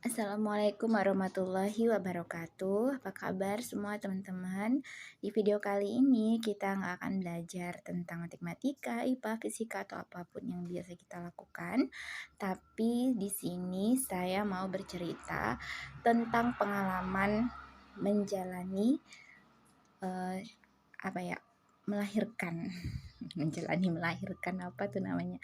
Assalamualaikum warahmatullahi wabarakatuh. Apa kabar semua teman-teman? Di video kali ini kita nggak akan belajar tentang matematika, IPA, fisika atau apapun yang biasa kita lakukan. Tapi di sini saya mau bercerita tentang pengalaman menjalani eh, apa ya? Melahirkan. Melahirkan apa tuh namanya?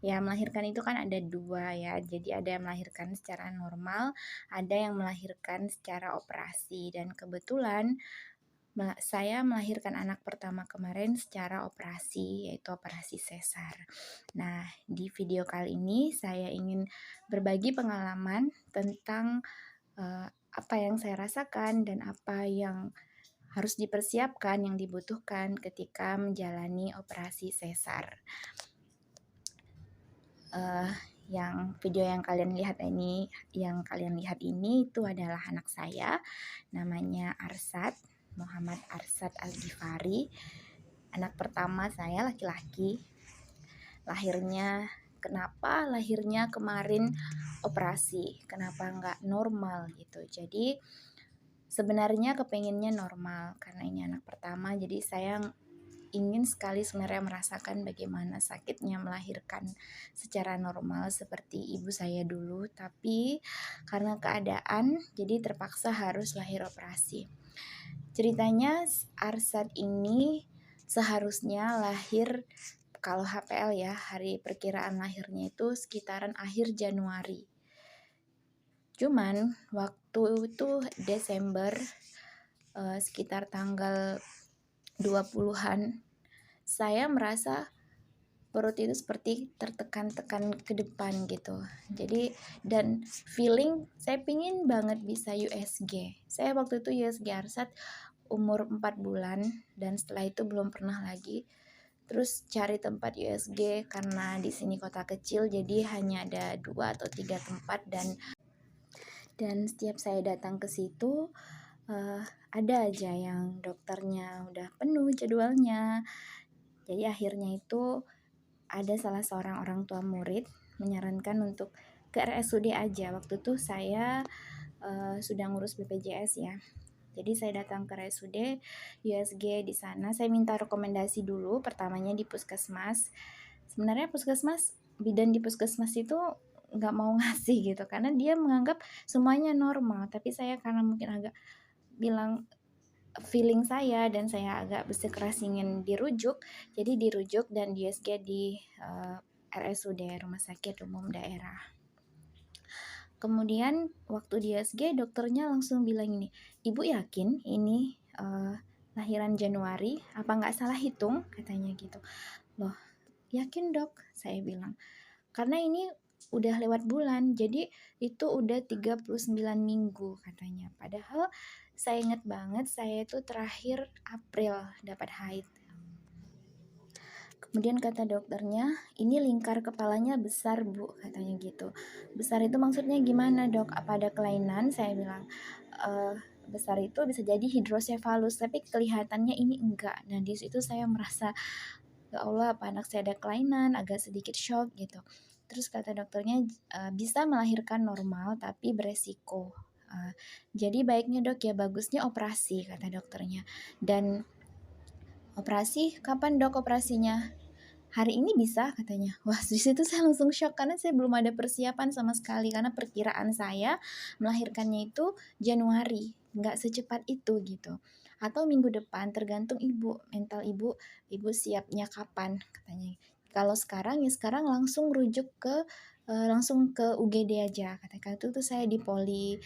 Ya, melahirkan itu kan ada dua ya. Jadi ada yang melahirkan secara normal, ada yang melahirkan secara operasi. Dan kebetulan saya melahirkan anak pertama kemarin secara operasi, yaitu operasi sesar. Nah, di video kali ini saya ingin berbagi pengalaman tentang apa yang saya rasakan dan apa yang harus dipersiapkan, yang dibutuhkan ketika menjalani operasi sesar. uh, yang video yang kalian lihat ini itu adalah anak saya, namanya Arsad, Muhammad Arsad Al-Ghifari. Anak pertama saya laki-laki. Kenapa lahirnya kemarin operasi? Kenapa nggak normal gitu? Jadi sebenarnya kepengennya normal karena ini anak pertama. Jadi saya ingin sekali sebenarnya merasakan bagaimana sakitnya melahirkan secara normal seperti ibu saya dulu, tapi karena keadaan jadi terpaksa harus lahir operasi. Ceritanya Arsad ini seharusnya lahir, kalau HPL ya, hari perkiraan lahirnya itu sekitaran akhir Januari. Cuman waktu itu Desember, sekitar tanggal 20-an, saya merasa perut itu seperti tertekan-tekan ke depan gitu. Jadi dan feeling saya pingin banget bisa USG. Saya waktu itu USG Arsat umur 4 bulan dan setelah itu belum pernah lagi. Terus cari tempat USG karena di sini kota kecil jadi hanya ada 2 atau 3 tempat dan setiap saya datang ke situ ada aja yang dokternya udah penuh jadwalnya. Jadi akhirnya itu ada salah seorang orang tua murid menyarankan untuk ke RSUD aja. Waktu itu saya sudah ngurus BPJS ya. Jadi saya datang ke RSUD USG di sana. Saya minta rekomendasi dulu, pertamanya di puskesmas. Sebenarnya bidan di puskesmas itu nggak mau ngasih gitu karena dia menganggap semuanya normal. Tapi saya karena mungkin agak bilang feeling saya dan saya agak bersikeras ingin dirujuk, jadi dirujuk dan di USG di RSUD Rumah Sakit Umum Daerah. Kemudian waktu di USG dokternya langsung bilang ini, ibu yakin ini lahiran Januari, apa nggak salah hitung, katanya gitu. Loh, yakin dok, saya bilang, karena ini udah lewat bulan, jadi itu udah 39 minggu katanya. Padahal saya ingat banget saya itu terakhir April dapat haid. Kemudian kata dokternya, ini lingkar kepalanya besar bu, katanya gitu. Besar itu maksudnya gimana dok? Apa ada kelainan? Saya bilang, besar itu bisa jadi hidrosefalus, tapi kelihatannya ini enggak. Nah di situ saya merasa, ya Allah, apa anak saya ada kelainan, agak sedikit shock gitu. Terus kata dokternya, bisa melahirkan normal tapi beresiko. Jadi baiknya dok ya bagusnya operasi, kata dokternya. Dan operasi, kapan dok operasinya? Hari ini bisa, katanya. Wah, di situ saya langsung shock karena saya belum ada persiapan sama sekali karena perkiraan saya melahirkannya itu Januari, nggak secepat itu gitu. Atau minggu depan, tergantung ibu, mental ibu, ibu siapnya kapan, katanya. Kalau sekarang ya sekarang langsung ke UGD aja, katakan itu tuh saya di poli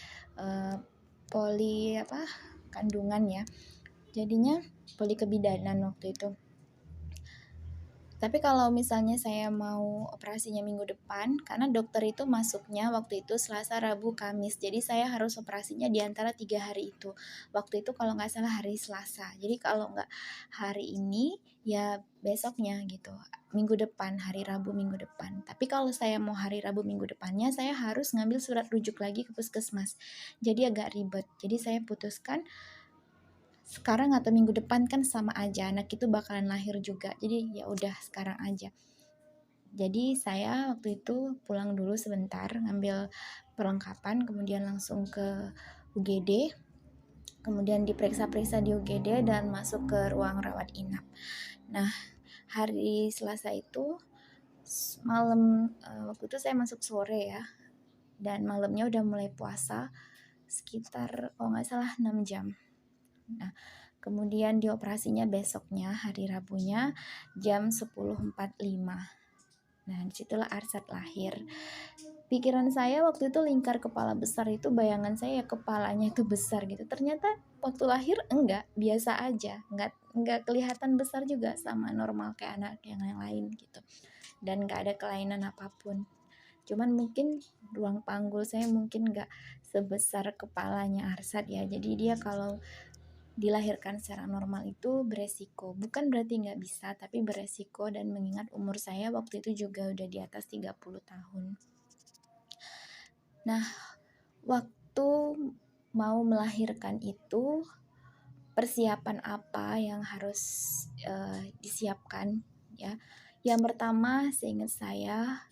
apa kandungan ya. Jadinya poli kebidanan waktu itu. Tapi kalau misalnya saya mau operasinya minggu depan, karena dokter itu masuknya waktu itu Selasa, Rabu, Kamis. Jadi saya harus operasinya di antara 3 hari itu. Waktu itu kalau nggak salah hari Selasa. Jadi kalau nggak hari ini, ya besoknya gitu. Minggu depan, hari Rabu minggu depan. Tapi kalau saya mau hari Rabu minggu depannya, saya harus ngambil surat rujuk lagi ke puskesmas. Jadi agak ribet. Jadi saya putuskan sekarang atau minggu depan kan sama aja, anak itu bakalan lahir juga, jadi ya udah sekarang aja. Jadi saya waktu itu pulang dulu sebentar, ngambil perlengkapan, kemudian langsung ke UGD, kemudian diperiksa-periksa di UGD dan masuk ke ruang rawat inap. Nah, hari Selasa itu malam, waktu itu saya masuk sore ya, dan malamnya udah mulai puasa sekitar kalau nggak salah 6 jam. Nah, kemudian dioperasinya besoknya hari Rabunya jam 10.45. Nah, disitulah Arsad lahir. Pikiran saya waktu itu lingkar kepala besar itu, bayangan saya kepalanya itu besar gitu. Ternyata waktu lahir enggak, biasa aja, enggak kelihatan besar juga, sama normal kayak anak yang lain gitu. Dan enggak ada kelainan apapun. Cuman mungkin ruang panggul saya mungkin enggak sebesar kepalanya Arsad ya. Jadi dia kalau dilahirkan secara normal itu beresiko, bukan berarti nggak bisa, tapi beresiko. Dan mengingat umur saya waktu itu juga udah di atas 30 tahun. Nah, waktu mau melahirkan itu persiapan apa yang harus disiapkan ya. Yang pertama, seingat saya,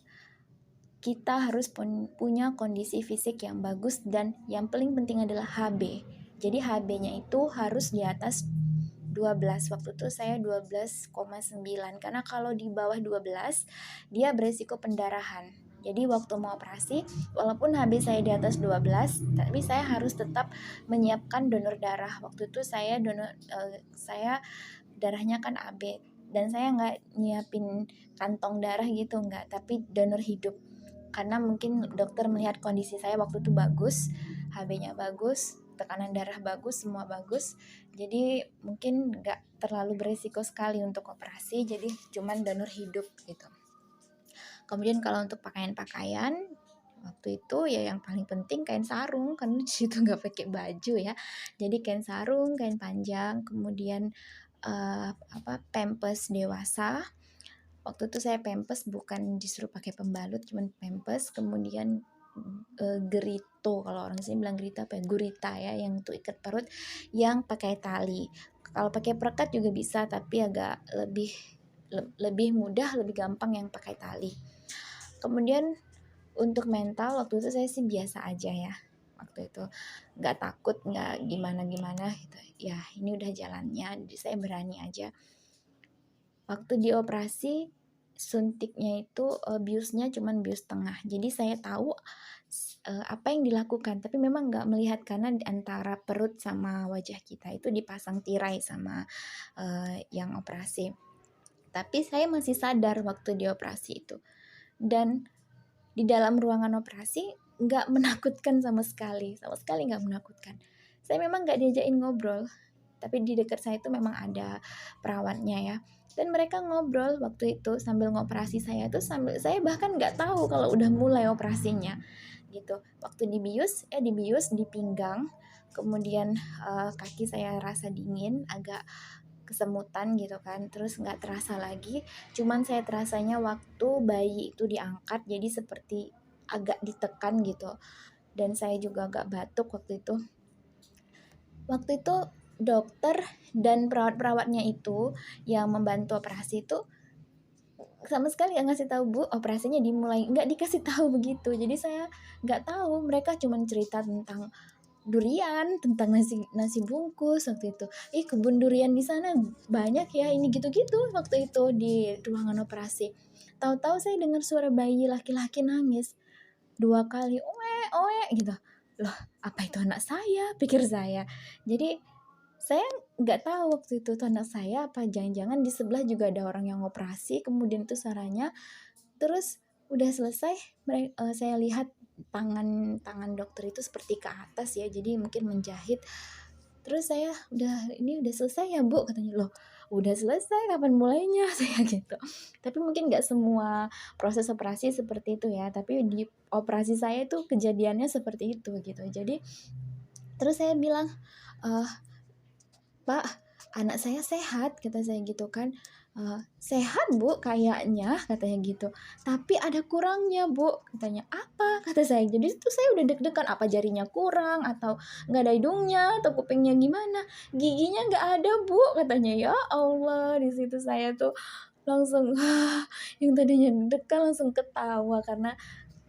kita harus punya kondisi fisik yang bagus, dan yang paling penting adalah HB. Jadi HB-nya itu harus di atas 12. Waktu itu saya 12,9, karena kalau di bawah 12 dia beresiko pendarahan. Jadi waktu mau operasi, walaupun HB saya di atas 12, tapi saya harus tetap menyiapkan donor darah. Waktu itu saya darahnya kan AB, dan saya nggak nyiapin kantong darah gitu, nggak, tapi donor hidup. Karena mungkin dokter melihat kondisi saya waktu itu bagus, HB-nya bagus, tekanan darah bagus, semua bagus. Jadi mungkin nggak terlalu beresiko sekali untuk operasi, jadi cuman donor hidup gitu. Kemudian kalau untuk pakaian-pakaian, waktu itu ya yang paling penting kain sarung, karena di situ nggak pakai baju ya. Jadi kain sarung, kain panjang, kemudian pampers dewasa. Waktu itu saya pampers, bukan disuruh pakai pembalut, cuman pampers. Kemudian gerito, kalau orang sini bilang gerita apa ya, gurita ya, yang untuk ikat perut, yang pakai tali. Kalau pakai perekat juga bisa, tapi agak lebih mudah, lebih gampang yang pakai tali. Kemudian untuk mental waktu itu saya sih biasa aja ya, waktu itu nggak takut, nggak gimana-gimana gitu ya, ini udah jalannya, jadi saya berani aja. Waktu dioperasi, suntiknya itu biusnya cuman bius tengah, jadi saya tahu apa yang dilakukan, tapi memang nggak melihat karena di antara perut sama wajah kita itu dipasang tirai sama yang operasi. Tapi saya masih sadar waktu dioperasi itu, dan di dalam ruangan operasi nggak menakutkan sama sekali nggak menakutkan. Saya memang nggak diajakin ngobrol, tapi di dekat saya itu memang ada perawatnya ya, dan mereka ngobrol waktu itu sambil ngoperasi saya tuh, sambil saya bahkan nggak tahu kalau udah mulai operasinya gitu. Waktu dibius di pinggang, kemudian kaki saya rasa dingin, agak kesemutan gitu kan, terus nggak terasa lagi, cuman saya terasanya waktu bayi itu diangkat, jadi seperti agak ditekan gitu, dan saya juga agak batuk waktu itu. Dokter dan perawat-perawatnya itu yang membantu operasi itu sama sekali nggak ngasih tahu, Bu, operasinya dimulai, nggak dikasih tahu begitu. Jadi saya nggak tahu, mereka cuma cerita tentang durian, tentang nasi bungkus waktu itu. Kebun durian di sana banyak ya, ini gitu-gitu waktu itu di ruangan operasi. Tahu-tahu saya dengar suara bayi laki-laki nangis 2 kali, oe oe gitu. Loh, apa itu anak saya, pikir saya. Jadi saya nggak tahu waktu itu tuh anak saya, apa jangan-jangan di sebelah juga ada orang yang operasi, kemudian itu suaranya. Terus udah selesai, saya lihat tangan dokter itu seperti ke atas ya, jadi mungkin menjahit. Terus saya, ini udah selesai ya, Bu, katanya. Loh, udah selesai, kapan mulainya? Saya gitu. Tapi mungkin nggak semua proses operasi seperti itu ya, tapi di operasi saya itu kejadiannya seperti itu gitu. Jadi terus saya bilang, Pak, anak saya sehat, kata saya gitu kan. Sehat, Bu, kayaknya, katanya gitu. Tapi ada kurangnya, Bu, katanya. Apa, kata saya. Jadi itu saya udah deg-degan, apa jarinya kurang, atau nggak ada hidungnya, atau kupingnya gimana. Giginya nggak ada, Bu, katanya. Ya Allah, di situ saya tuh langsung yang tadinya deg-degan langsung ketawa karena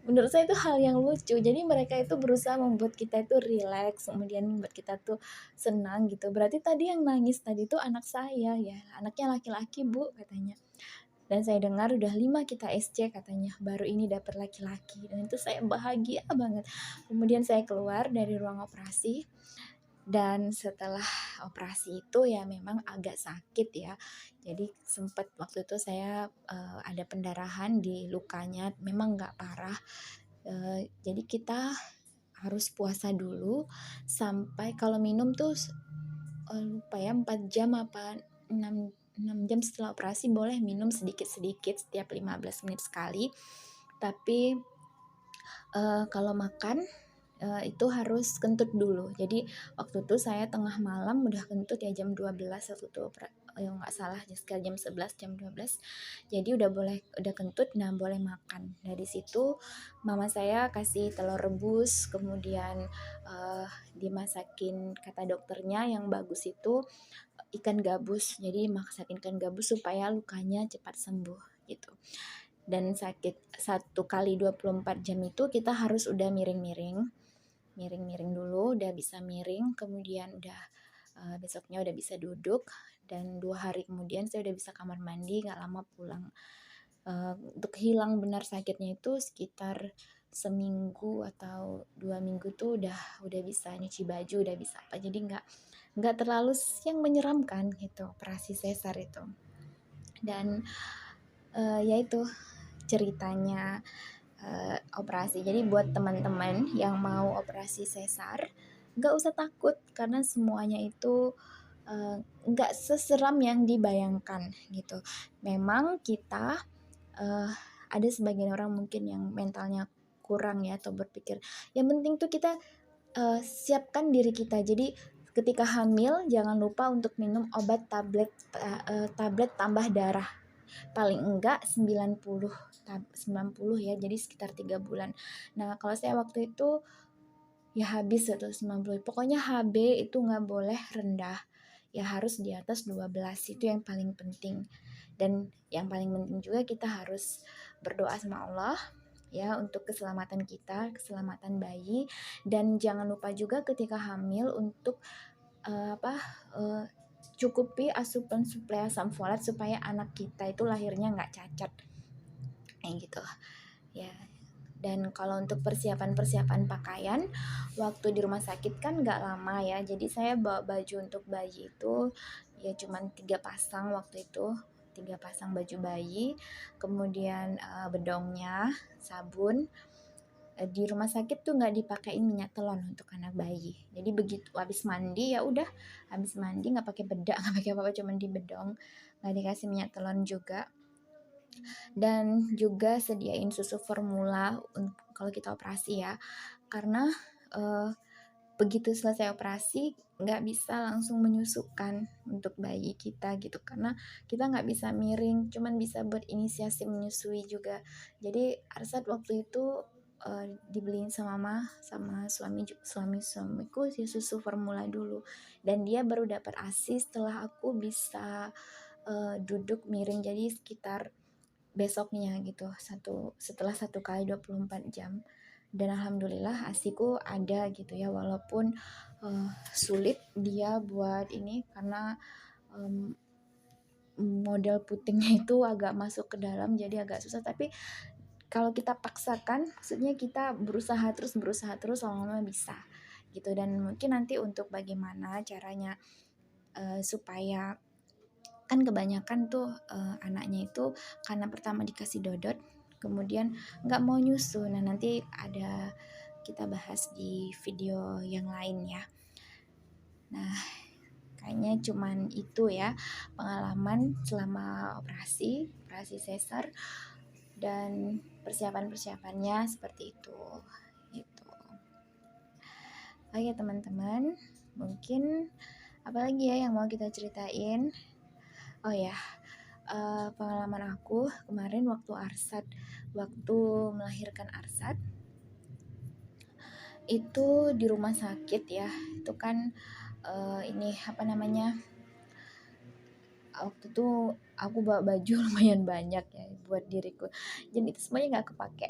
menurut saya itu hal yang lucu. Jadi mereka itu berusaha membuat kita itu rileks, kemudian membuat kita tuh senang gitu. Berarti tadi yang nangis tadi tuh anak saya ya, anaknya laki-laki Bu katanya. Dan saya dengar udah 5 kita SC katanya, baru ini dapat laki-laki. Dan itu saya bahagia banget. Kemudian saya keluar dari ruang operasi dan setelah operasi itu ya memang agak sakit ya. Jadi sempat waktu itu saya ada pendarahan di lukanya, memang nggak parah. Jadi kita harus puasa dulu sampai kalau minum tuh lupa ya 4 jam apa 6 6 jam setelah operasi boleh minum sedikit-sedikit setiap 15 menit sekali. Tapi kalau makan itu harus kentut dulu. Jadi waktu itu saya tengah malam udah kentut ya jam 12 waktu itu nggak salah sekitar jam 11 jam 12. Jadi udah kentut, nah boleh makan. Dari situ mama saya kasih telur rebus, kemudian dimasakin kata dokternya yang bagus itu ikan gabus. Jadi masakin ikan gabus supaya lukanya cepat sembuh gitu. Dan sakit 1 kali 24 jam itu kita harus udah miring-miring dulu, udah bisa miring, kemudian udah besoknya udah bisa duduk, dan 2 hari kemudian saya udah bisa kamar mandi, nggak lama pulang. Untuk hilang benar sakitnya itu sekitar seminggu atau 2 minggu tuh udah bisa nyuci baju, udah bisa apa, jadi nggak terlalu yang menyeramkan gitu operasi sesar itu. Dan ya itu ceritanya operasi. Jadi buat teman-teman yang mau operasi sesar, nggak usah takut karena semuanya itu nggak seseram yang dibayangkan gitu. Memang kita ada sebagian orang mungkin yang mentalnya kurang ya atau berpikir yang penting tuh kita siapkan diri kita. Jadi ketika hamil jangan lupa untuk minum obat tablet tambah darah paling enggak 90 ya, jadi sekitar 3 bulan. Nah kalau saya waktu itu ya habis 190, pokoknya HB itu nggak boleh rendah, ya harus di atas 12, itu yang paling penting. Dan yang paling penting juga kita harus berdoa sama Allah ya untuk keselamatan kita, keselamatan bayi. Dan jangan lupa juga ketika hamil untuk cukupi asupan suplai asam folat supaya anak kita itu lahirnya nggak cacat kayak gitu ya. Dan kalau untuk persiapan pakaian waktu di rumah sakit kan nggak lama ya, jadi saya bawa baju untuk bayi itu ya cuman 3 pasang waktu itu, 3 pasang baju bayi, kemudian bedongnya, sabun. Di rumah sakit tuh nggak dipakein minyak telon untuk anak bayi. Jadi begitu habis mandi ya udah, habis mandi nggak pakai bedak, nggak pakai apa-apa, cuman di bedong, nggak dikasih minyak telon juga. Dan juga sediain susu formula kalau kita operasi ya, karena begitu selesai operasi nggak bisa langsung menyusukan untuk bayi kita gitu, karena kita nggak bisa miring, cuman bisa berinisiasi menyusui juga. Jadi Arsad waktu itu dibeliin sama suamiku si susu formula dulu, dan dia baru dapat ASI setelah aku bisa duduk miring, jadi sekitar besoknya gitu, setelah 1 kali 24 jam. Dan alhamdulillah asiku ada gitu ya, walaupun sulit dia buat ini karena model putingnya itu agak masuk ke dalam, jadi agak susah. Tapi kalau kita paksakan, maksudnya kita berusaha terus lama-lama bisa gitu. Dan mungkin nanti untuk bagaimana caranya supaya, kan kebanyakan tuh anaknya itu karena pertama dikasih dodot kemudian nggak mau nyusu. Nah nanti ada kita bahas di video yang lain ya. Nah kayaknya cuman itu ya pengalaman selama operasi sesar dan persiapannya seperti itu gitu. Oke teman-teman, mungkin apalagi ya yang mau kita ceritain. Oh ya, pengalaman aku kemarin waktu melahirkan Arsad itu di rumah sakit ya. Itu kan ini apa namanya, waktu itu aku bawa baju lumayan banyak ya buat diriku, dan itu semuanya nggak kepake.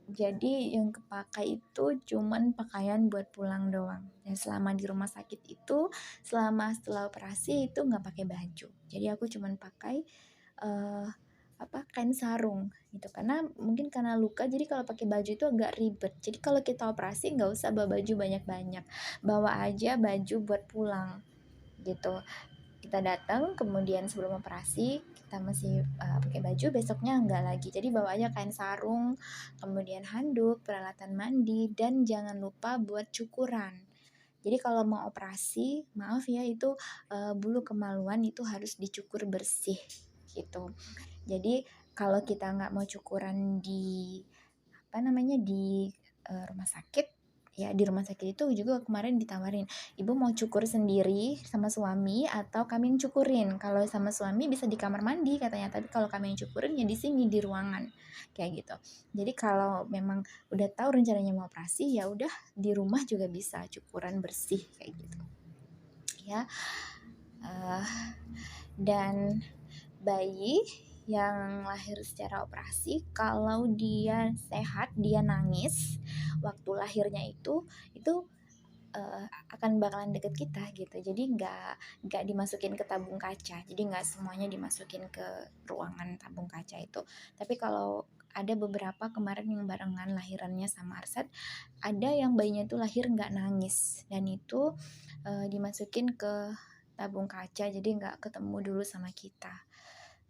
Jadi yang kepakai itu cuman pakaian buat pulang doang. Dan selama di rumah sakit itu, setelah operasi itu nggak pakai baju. Jadi aku cuman pakai eh, kain sarung gitu, karena mungkin karena luka, jadi kalau pakai baju itu agak ribet. Jadi kalau kita operasi nggak usah bawa baju banyak-banyak, bawa aja baju buat pulang gitu. Kita datang, kemudian sebelum operasi kita masih pakai baju, besoknya enggak lagi. Jadi bawa aja kain sarung, kemudian handuk, peralatan mandi, dan jangan lupa buat cukuran. Jadi kalau mau operasi, maaf ya, itu bulu kemaluan itu harus dicukur bersih gitu. Jadi kalau kita nggak mau cukuran di rumah sakit, ya di rumah sakit itu juga kemarin ditawarin, ibu mau cukur sendiri sama suami atau kami yang cukurin. Kalau sama suami bisa di kamar mandi katanya, tapi kalau kami yang cukurin ya di sini di ruangan kayak gitu. Jadi kalau memang udah tahu rencananya mau operasi, ya udah di rumah juga bisa cukuran bersih kayak gitu ya. uh, dan bayi yang lahir secara operasi, kalau dia sehat, dia nangis waktu lahirnya itu akan bakalan deket kita gitu. Jadi nggak dimasukin ke tabung kaca, jadi nggak semuanya dimasukin ke ruangan tabung kaca itu. Tapi kalau ada beberapa kemarin yang barengan lahirannya sama Arsad, ada yang bayinya itu lahir nggak nangis, dan itu dimasukin ke tabung kaca, jadi nggak ketemu dulu sama kita.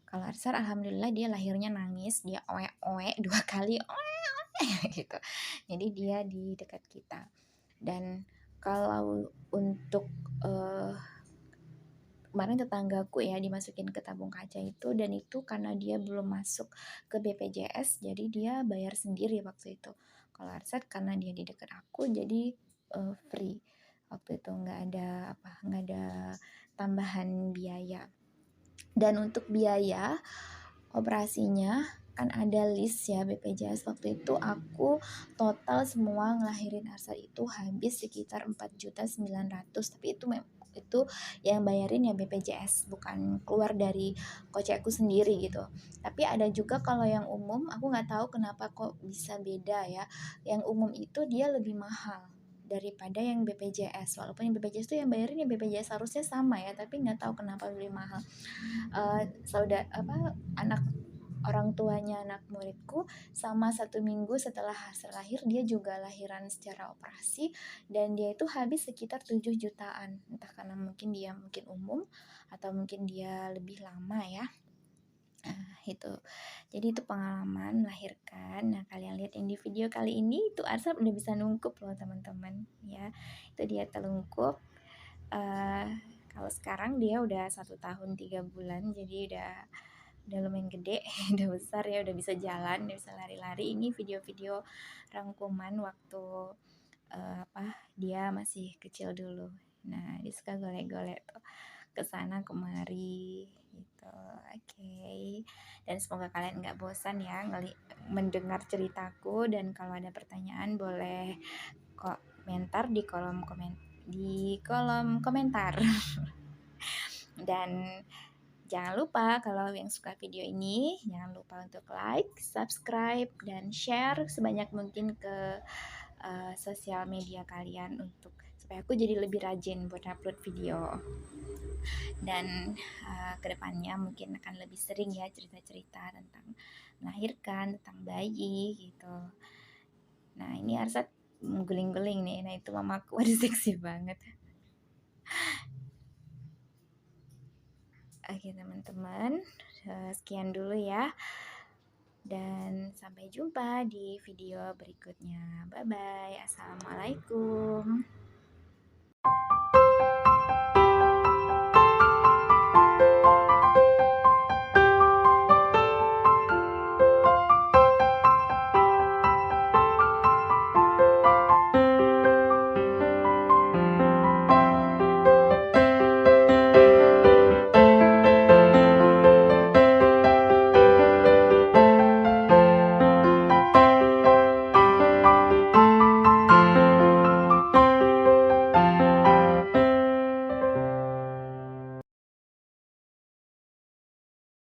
Kalau Arsad alhamdulillah dia lahirnya nangis, dia oe-oe 2 kali, oe gitu. Jadi dia di dekat kita. Dan kalau untuk kemarin tetanggaku ya dimasukin ke tabung kaca itu, dan itu karena dia belum masuk ke BPJS, jadi dia bayar sendiri waktu itu. Kalau Arsad karena dia di dekat aku, jadi free waktu itu, nggak ada tambahan biaya. Dan untuk biaya operasinya kan ada list ya BPJS. Waktu itu aku total semua ngelahirin Arsad itu habis sekitar 4.900.000, tapi itu yang bayarin ya BPJS, bukan keluar dari kocekku sendiri gitu. Tapi ada juga kalau yang umum, aku nggak tahu kenapa kok bisa beda ya. Yang umum itu dia lebih mahal daripada yang BPJS, walaupun yang BPJS itu yang bayarin ya BPJS harusnya sama ya, tapi nggak tahu kenapa lebih mahal. Anak orang tuanya anak muridku sama 1 minggu setelah hasil lahir, dia juga lahiran secara operasi, dan dia itu habis sekitar 7 jutaan, entah karena mungkin umum atau mungkin dia lebih lama ya. Itu jadi itu pengalaman melahirkan. Nah, kalian lihat yang di video kali ini itu Arsab udah bisa nungkup loh teman-teman ya. Itu dia telungkup. Kalau sekarang dia udah 1 tahun 3 bulan, jadi udah lumayan gede, udah besar ya, udah bisa jalan, udah bisa lari-lari. Ini video-video rangkuman waktu dia masih kecil dulu. Nah, dia suka golek-golek tuh ke sana kemari gitu. Oke. Dan semoga kalian nggak bosan ya mendengar ceritaku, dan kalau ada pertanyaan boleh komentar di kolom komentar. Dan jangan lupa kalau yang suka video ini, jangan lupa untuk like, subscribe, dan share sebanyak mungkin ke sosial media kalian supaya aku jadi lebih rajin buat upload video. Dan kedepannya mungkin akan lebih sering ya cerita-cerita tentang melahirkan, tentang bayi gitu. Nah, ini Arsad guling-guling nih. Nah, itu mamaku, waduh seksi banget. Oke teman-teman, sekian dulu ya. Dan sampai jumpa di video berikutnya. Bye-bye. Assalamualaikum.